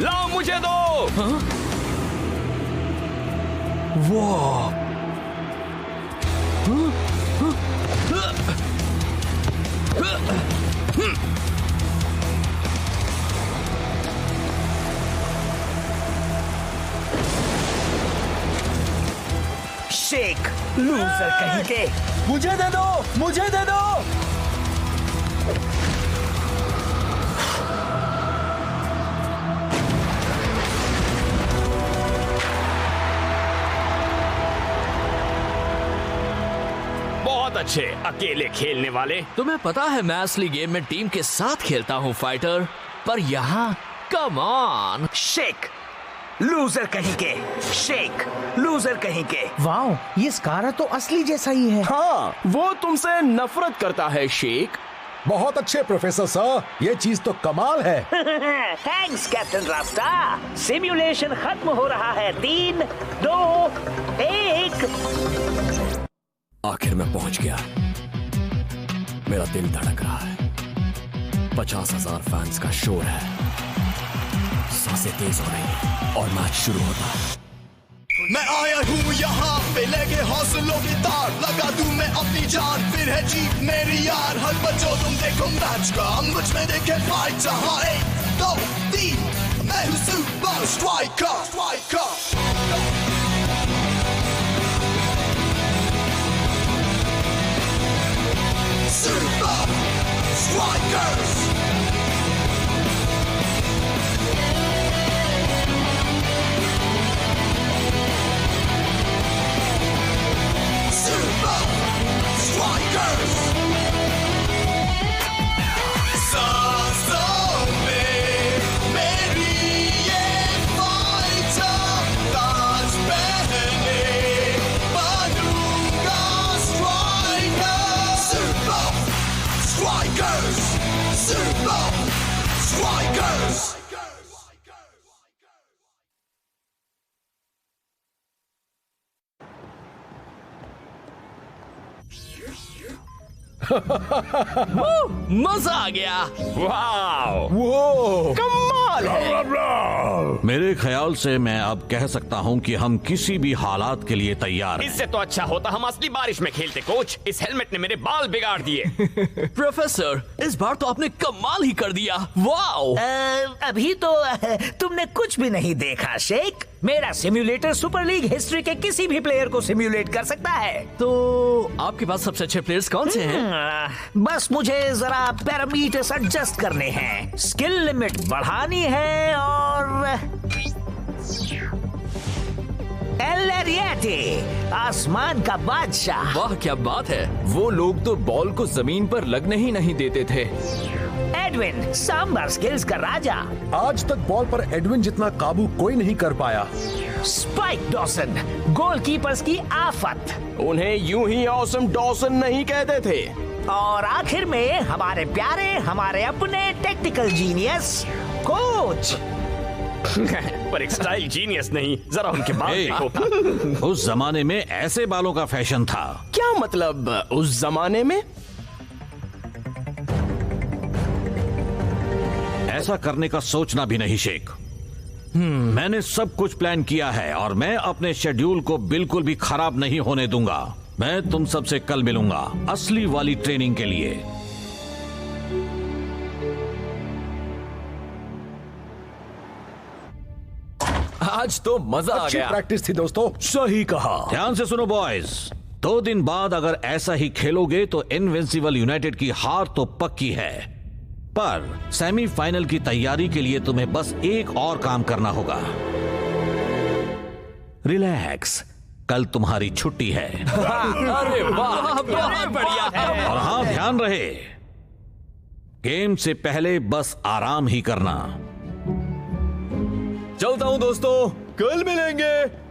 लाओ मुझे दो। वो शेक, लूजर कहीं के। मुझे दे दो, मुझे दे दो। बहुत अच्छे अकेले खेलने वाले। तुम्हें पता है मैं असली गेम में टीम के साथ खेलता हूँ फाइटर, पर यहाँ कम ऑन। शेक, लूजर कहीं के। शेक, लूजर कहीं के। वाओ, ये स्कारा तो असली जैसा ही है। हाँ, वो तुमसे नफरत करता है शेक। बहुत अच्छे प्रोफेसर सर, ये चीज तो कमाल है। थैंक्स कैप्टन रास्ता। सिमुलेशन खत्म हो रहा है। 3, 2, 1। आखिर मैं पहुंच गया। मेरा दिल धड़क रहा है। 50,000 फैंस का शोर है। सांसें तेज हो रही हैं और मैच शुरू होता है। मैं आया हूँ यहाँ पे लेके हौसलों की तार, लगा दूं मैं अपनी जान, फिर है जीत मेरी यार। हर बच्चों तुम देखो मैच का, मुझ में देखे फाइट। जहाँ 1, 2, 3, मैं हूँ super striker. Super Strikers! Super Strikers! सांसों में मेरी ये फाइटर, ताज पहने बनूंगा striker. Super Strikers! Super Strikers! मजा आ गया। वाओ, वो कमाल है। मेरे ख्याल से मैं अब कह सकता हूं कि हम किसी भी हालात के लिए तैयार हैं। इससे तो अच्छा होता हम असली बारिश में खेलते। कोच, इस हेलमेट ने मेरे बाल बिगाड़ दिए। प्रोफेसर, इस बार तो आपने कमाल ही कर दिया। वाओ। अभी तो तुमने कुछ भी नहीं देखा शेक। मेरा सिम्युलेटर सुपर लीग हिस्ट्री के किसी भी प्लेयर को सिम्युलेट कर सकता है। तो आपके पास सबसे अच्छे प्लेयर्स कौन से हैं? बस मुझे जरा पैरामीटर्स एडजस्ट करने हैं, स्किल लिमिट बढ़ानी है और एल एरिएटे, आसमान का बादशाह। वाह क्या बात है। वो लोग तो बॉल को जमीन पर लगने ही नहीं देते थे। एडविन, सांबर स्किल्स का राजा। आज तक बॉल पर एडविन जितना काबू कोई नहीं कर पाया। स्पाइक डॉसन, गोलकीपर्स की आफत। उन्हें यूं ही ऑसम डॉसन नहीं कहते थे। और आखिर में हमारे प्यारे, हमारे अपने टेक्निकल जीनियस कोच। पर एक स्टाइल जीनियस नहीं, जरा उनके बाल देखो। उस जमाने में ऐसे बालों का फैशन था। क्या मतलब उस जमाने में? ऐसा करने का सोचना भी नहीं शेख। मैंने सब कुछ प्लान किया है और मैं अपने शेड्यूल को बिल्कुल भी खराब नहीं होने दूंगा। मैं तुम सबसे कल मिलूंगा असली वाली ट्रेनिंग के लिए। आज तो मजा आ अच्छी गया। प्रैक्टिस थी दोस्तों। सही कहा। ध्यान से सुनो बॉयज, 2 दिन बाद अगर ऐसा ही खेलोगे तो इनविंसिबल यूनाइटेड की हार तो पक्की है, पर सेमीफाइनल की तैयारी के लिए तुम्हें बस एक और काम करना होगा। रिलैक्स, कल तुम्हारी छुट्टी है। अरे वाह, बहुत बढ़िया है। और हाँ, ध्यान रहे, गेम से पहले बस आराम ही करना। चलता हूं दोस्तों, कल मिलेंगे।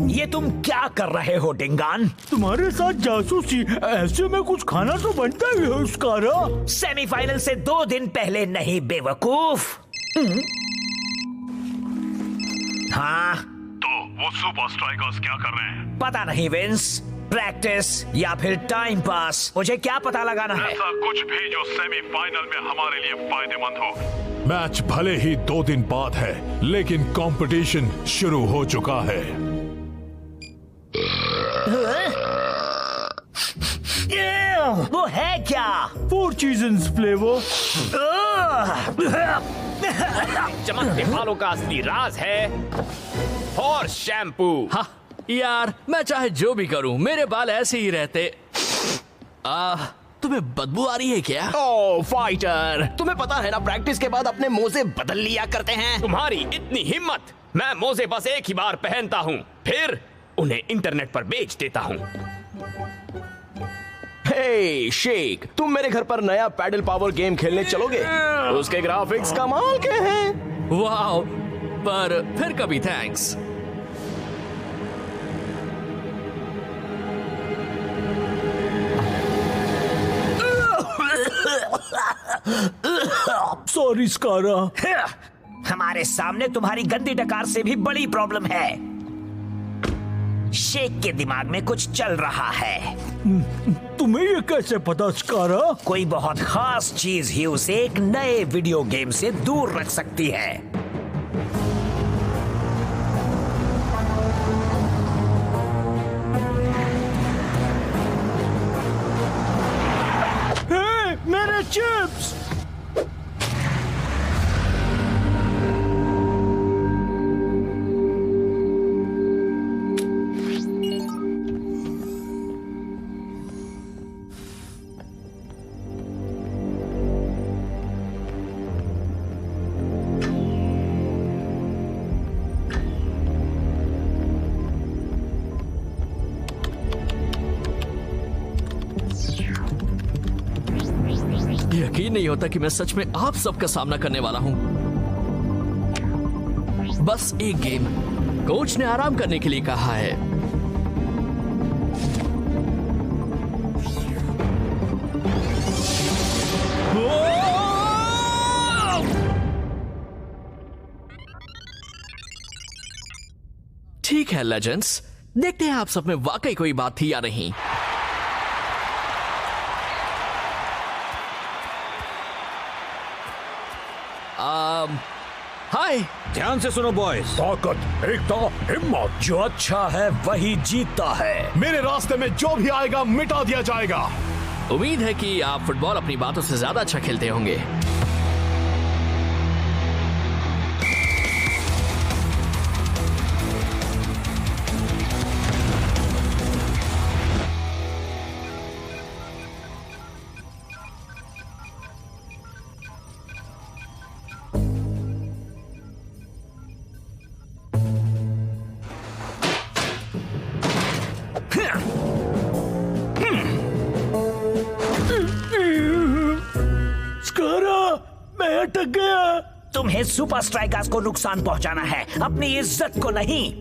ये तुम क्या कर रहे हो डिंगान? तुम्हारे साथ जासूसी, ऐसे में कुछ खाना तो बनता ही है स्कारा। सेमीफाइनल से 2 दिन पहले नहीं बेवकूफ। हाँ, तो वो सुपर स्ट्राइकर्स क्या कर रहे हैं? पता नहीं विंस। प्रैक्टिस या फिर टाइम पास, मुझे क्या पता लगाना है? ऐसा कुछ भी जो सेमीफाइनल में हमारे लिए फायदेमंद हो। मैच भले ही 2 दिन बाद है, लेकिन कंपटीशन शुरू हो चुका है। वो है क्या? 4 सीजन्स फ्लेवर। चमकते बालों का असली राज है हॉर्स शैम्पू। हाँ यार, मैं चाहे जो भी करूं, मेरे बाल ऐसे ही रहते। तुम्हें बदबू आ रही है क्या? ओ फाइटर, तुम्हें पता है ना, प्रैक्टिस के बाद अपने मोजे बदल लिया करते हैं। तुम्हारी इतनी हिम्मत! मैं मोजे बस एक ही बार पहनता हूँ, फिर उन्हें इंटरनेट पर बेच देता हूँ। हे शेक, तुम मेरे घर पर नया पैडल पावर गेम खेलने चलोगे? उसके ग्राफिक्स कमाल के हैं। वाह, पर फिर कभी थैंक्स। सॉरी स्कारा। हमारे सामने तुम्हारी गंदी डकार से भी बड़ी प्रॉब्लम है। शेक के दिमाग में कुछ चल रहा है। तुम्हें ये कैसे पता स्कारा? कोई बहुत खास चीज ही उसे एक नए वीडियो गेम से दूर रख सकती है। हे, मेरे चिप्स! यकीन नहीं होता कि मैं सच में आप सबका सामना करने वाला हूं। बस एक गेम। कोच ने आराम करने के लिए कहा है। ठीक है लेजेंड्स, देखते हैं आप सब में वाकई कोई बात थी या नहीं। हाय, ध्यान से सुनो बॉयज। ताकत, एकता, हिम्मत। जो अच्छा है वही जीतता है। मेरे रास्ते में जो भी आएगा मिटा दिया जाएगा। उम्मीद है कि आप फुटबॉल अपनी बातों से ज्यादा अच्छा खेलते होंगे। तुम्हें सुपर स्ट्राइकर्स को नुकसान पहुंचाना है, अपनी इज्जत को नहीं।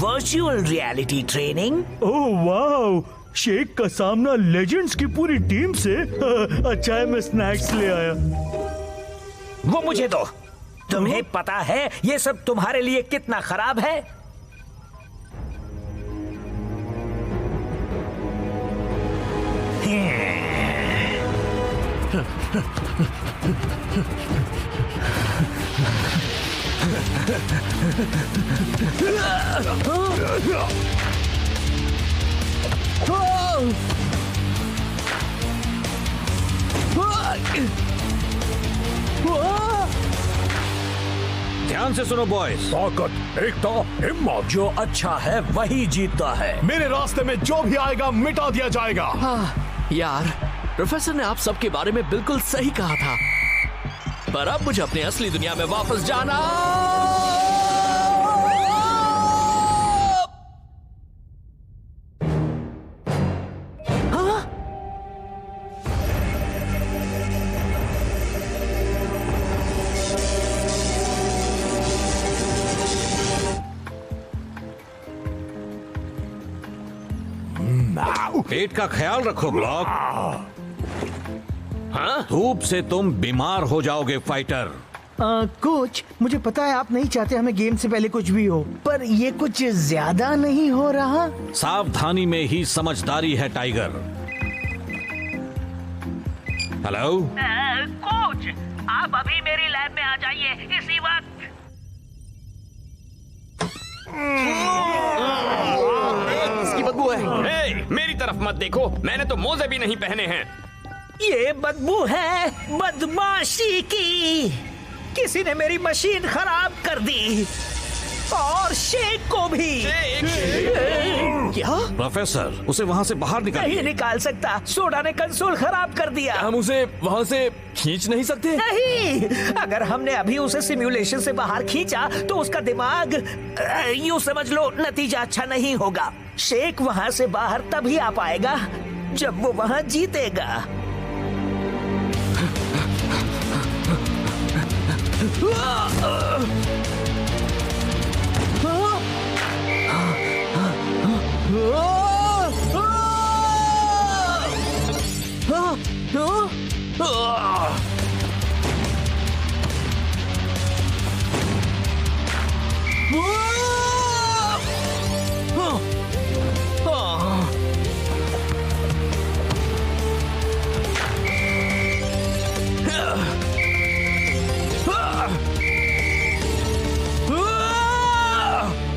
Virtual reality training. ओह वाह, शेक का सामना लेजेंड्स की पूरी टीम से। अच्छा है मैं स्नैक्स ले आया। वो मुझे दो। तुम्हें पता है ये सब तुम्हारे लिए कितना खराब है? ध्यान से सुनो बॉयज। ताकत, एकता, हिम्मत। जो अच्छा है वही जीतता है। मेरे रास्ते में जो भी आएगा मिटा दिया जाएगा। यार, प्रोफेसर ने आप सबके बारे में बिल्कुल सही कहा था, पर अब मुझे अपनी असली दुनिया में वापस जाना। पेट का ख्याल रखो ब्लॉक। हाँ? धूप से तुम बीमार हो जाओगे फाइटर। कोच, मुझे पता है आप नहीं चाहते हमें गेम से पहले कुछ भी हो, पर ये कुछ ज्यादा नहीं हो रहा? सावधानी में ही समझदारी है टाइगर। हेलो कोच, आप अभी मेरी लैब में आ जाइए इसी वक्त। इसकी बदबू है। हे, मेरी तरफ मत देखो, मैंने तो मोजे भी नहीं पहने हैं। ये बदबू है बदमाशी की। किसी ने मेरी मशीन खराब कर दी और शेक को भी। क्या? प्रोफेसर, उसे वहाँ से बाहर निकालिए। नहीं निकाल सकता, सोडा ने कंसोल खराब कर दिया। हम उसे वहाँ से खींच नहीं सकते? नहीं, अगर हमने अभी उसे सिम्युलेशन से बाहर खींचा तो उसका दिमाग, यूं समझ लो, नतीजा अच्छा नहीं होगा। शेक वहाँ से बाहर तभी आ पाएगा जब वो वहाँ जीतेगा।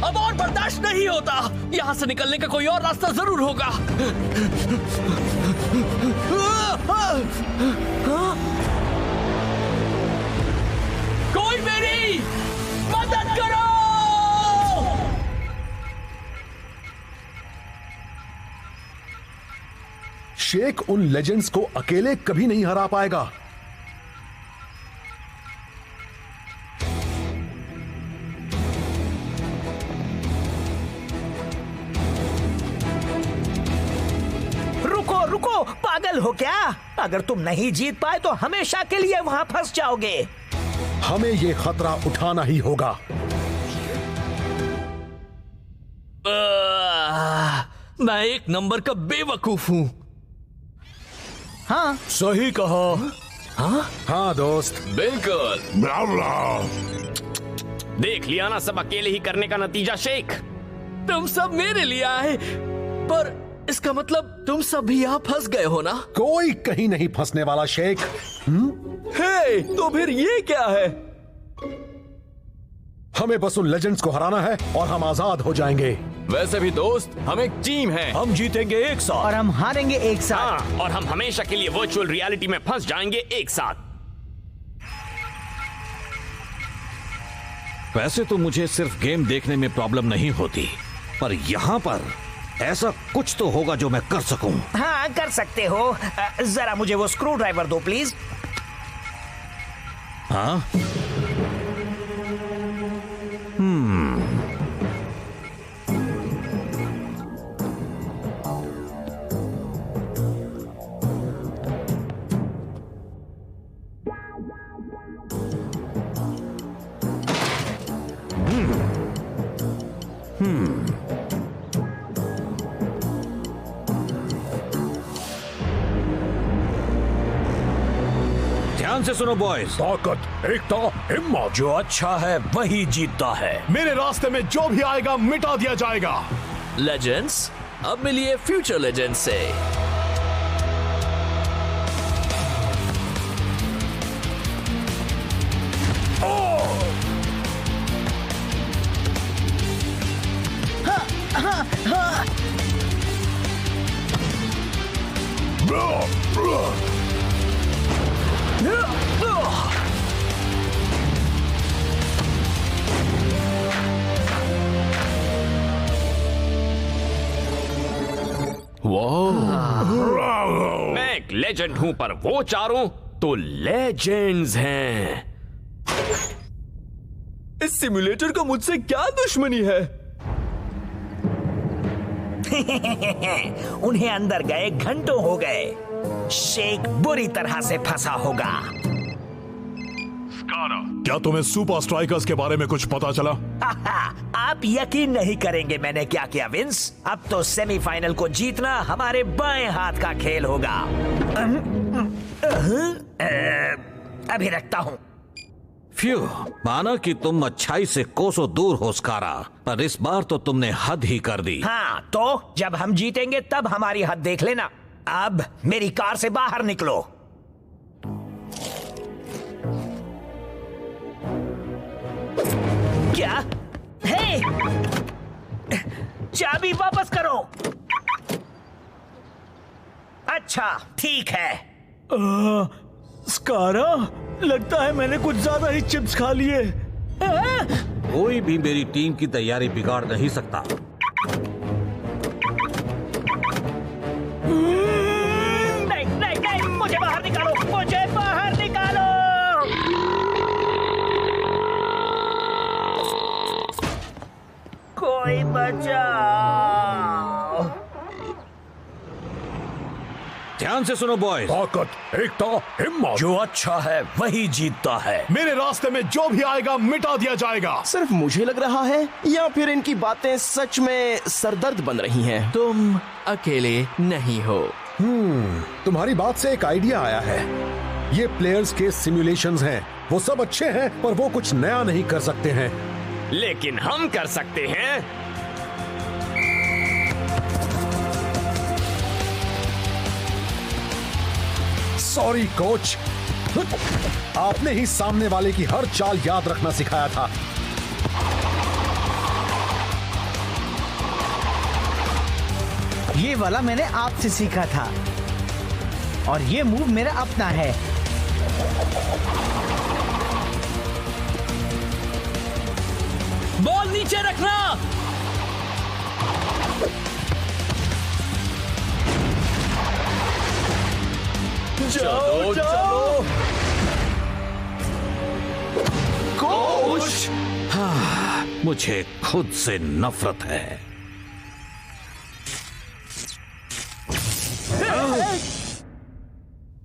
अब और बर्दाश्त नहीं होता। यहाँ से निकलने का कोई और रास्ता जरूर होगा। कोई मेरी मदद करो। शेक उन लेजेंड्स को अकेले कभी नहीं हरा पाएगा। रुको, पागल हो क्या? अगर तुम नहीं जीत पाए तो हमेशा के लिए वहां फंस जाओगे। हमें ये खतरा उठाना ही होगा। मैं एक नंबर का बेवकूफ हूँ। हाँ, सही कहा। हाँ दोस्त, बिल्कुल। देख लिया ना, सब अकेले ही करने का नतीजा। शेक, तुम सब मेरे लिए आए, पर इसका मतलब तुम सब भी यहाँ फंस गए हो ना? कोई कहीं नहीं फंसने वाला शेक। हे, तो फिर ये क्या है? हमें बस उन लेजेंड्स को हराना है और हम आजाद हो जाएंगे। वैसे भी दोस्त, हम एक टीम है। हम जीतेंगे एक साथ और हम हारेंगे एक साथ। हाँ, और हम हमेशा के लिए वर्चुअल रियलिटी में फंस जाएंगे एक साथ। वैसे तो मुझे सिर्फ गेम देखने में प्रॉब्लम नहीं होती, पर यहाँ पर ऐसा कुछ तो होगा जो मैं कर सकूं। हाँ, कर सकते हो। जरा मुझे वो स्क्रू ड्राइवर दो प्लीज। हाँ? ध्यान से सुनो बॉयज। ताकत, एकता, हिम्मत। जो अच्छा है वही जीतता है। मेरे रास्ते में जो भी आएगा मिटा दिया जाएगा। लेजेंड्स, अब मिलिए फ्यूचर लेजेंड्स से। मैं एक लेजेंड हूं, पर वो चारों तो लेजेंड्स हैं। इस सिम्युलेटर को मुझसे क्या दुश्मनी है? उन्हें अंदर गए घंटों हो गए। शेक बुरी तरह से फंसा होगा। क्या तुम्हें सुपर स्ट्राइकर्स के बारे में कुछ पता चला? आप यकीन नहीं करेंगे मैंने क्या किया विंस। अब तो सेमीफाइनल को जीतना हमारे बाएं हाथ का खेल होगा। अभी रखता हूँ। फ्यू, माना कि तुम अच्छाई से कोसों दूर हो स्कारा, पर इस बार तो तुमने हद ही कर दी। हाँ, तो जब हम जीतेंगे तब हमारी हद देख लेना। अब मेरी कार से बाहर निकलो। क्या? हे! चाबी वापस करो। अच्छा, ठीक है। स्कारा, लगता है मैंने कुछ ज्यादा ही चिप्स खा लिए। कोई भी मेरी टीम की तैयारी बिगाड़ नहीं सकता। नहीं, मुझे बाहर निकालो, मुझे बाहर निकालो। कोई बचाओ। ध्यान से सुनो बॉयज। ताकत, एकता, हिम्मत। जो अच्छा है वही जीतता है। मेरे रास्ते में जो भी आएगा मिटा दिया जाएगा। सिर्फ मुझे लग रहा है या फिर इनकी बातें सच में सरदर्द बन रही हैं? तुम अकेले नहीं हो। तुम्हारी बात से एक आइडिया आया है। ये प्लेयर्स के सिमुलेशंस हैं। वो सब अच्छे हैं पर वो कुछ नया नहीं कर सकते हैं। लेकिन हम कर सकते हैं। सॉरी कोच, आपने ही सामने वाले की हर चाल याद रखना सिखाया था। ये वाला मैंने आपसे सीखा था और ये मूव मेरा अपना है। बॉल नीचे रखना। जाओ जाओ। कोच, मुझे खुद से नफरत है।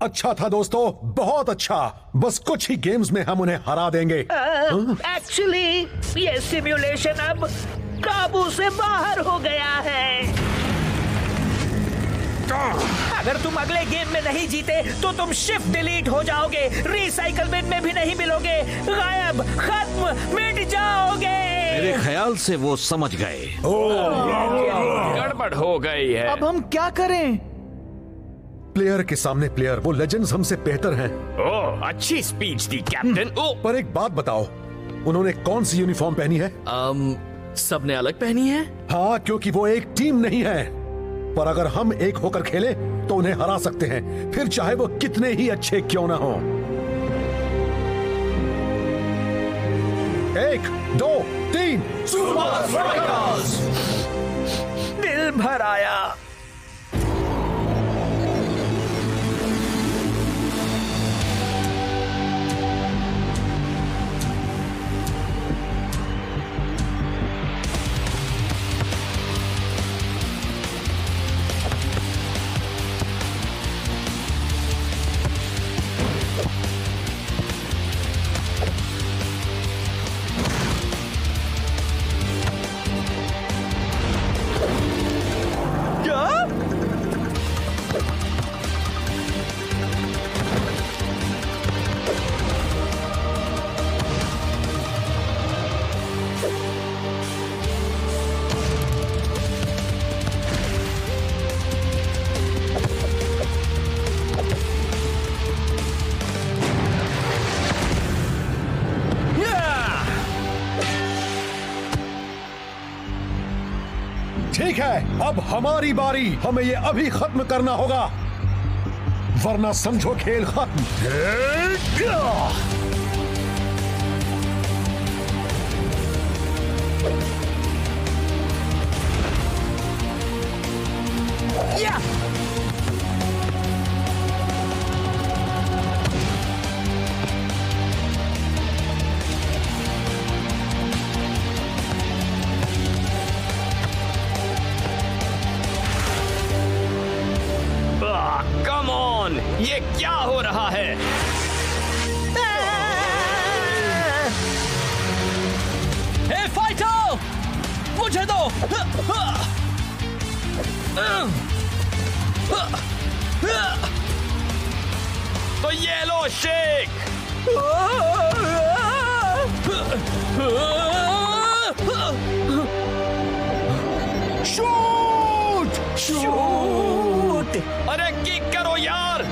अच्छा था दोस्तों, बहुत अच्छा। बस कुछ ही गेम्स में हम उन्हें हरा देंगे। एक्चुअली ये सिमुलेशन अब काबू से बाहर हो गया है। अगर तुम अगले गेम में नहीं जीते तो तुम शिफ्ट डिलीट हो जाओगे, रिसाइकल बिन में भी नहीं मिलोगे, गायब, खत्म, मिट जाओगे। मेरे ख्याल से वो समझ गए। गड़बड़ हो गई है। अब हम क्या करें? प्लेयर के सामने प्लेयर, वो लेजेंड्स हमसे बेहतर हैं। ओह, अच्छी स्पीच दी कैप्टन। पर एक बात बताओ, उन्होंने कौन सी यूनिफॉर्म पहनी है? सबने अलग पहनी है। हाँ, क्योंकि वो एक टीम नहीं है। पर अगर हम एक होकर खेले तो उन्हें हरा सकते हैं, फिर चाहे वो कितने ही अच्छे क्यों ना हो। 1, 2, 3 सुपर स्ट्राइकर्स। दिल भर आया। ठीक है, अब हमारी बारी। हमें ये अभी खत्म करना होगा, वरना समझो खेल खत्म। कम ऑन, ये क्या हो रहा है? हे फाइटर! मुझे दो। तो ये लो शेक। Shoot shoot. अरे किक करो यार।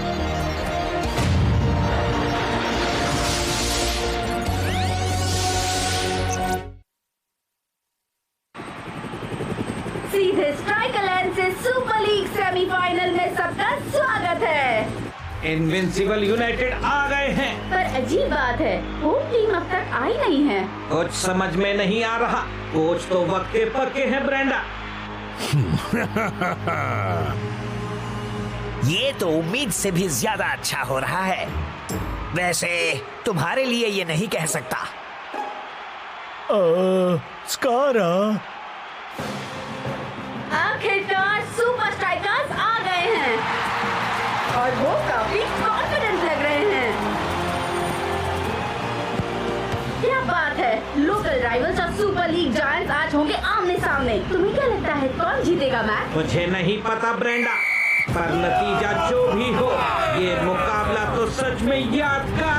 सीधे स्ट्राइकर लैंड से सुपर लीग सेमीफाइनल में सबका स्वागत है। इनविंसिबल यूनाइटेड आ गए हैं। पर अजीब बात है, होम टीम अब तक आई नहीं है। कुछ समझ में नहीं आ रहा। कोच तो वक्त के पक्के हैं ब्रेंडा। ये तो उम्मीद से भी ज्यादा अच्छा हो रहा है। वैसे तुम्हारे लिए ये नहीं कह सकता। स्कारा, आखिरकार सुपर स्ट्राइकर्स आ गए हैं और वो काफी कॉन्फिडेंट लग रहे हैं। क्या बात है, लोकल राइवल्स और सुपर लीग जायंट्स आज होंगे आमने सामने। तुम्हें क्या लगता है कौन जीतेगा मैच? मुझे नहीं पता ब्रेंडा, पर नतीजा जो भी हो, ये मुकाबला तो सच में यादगार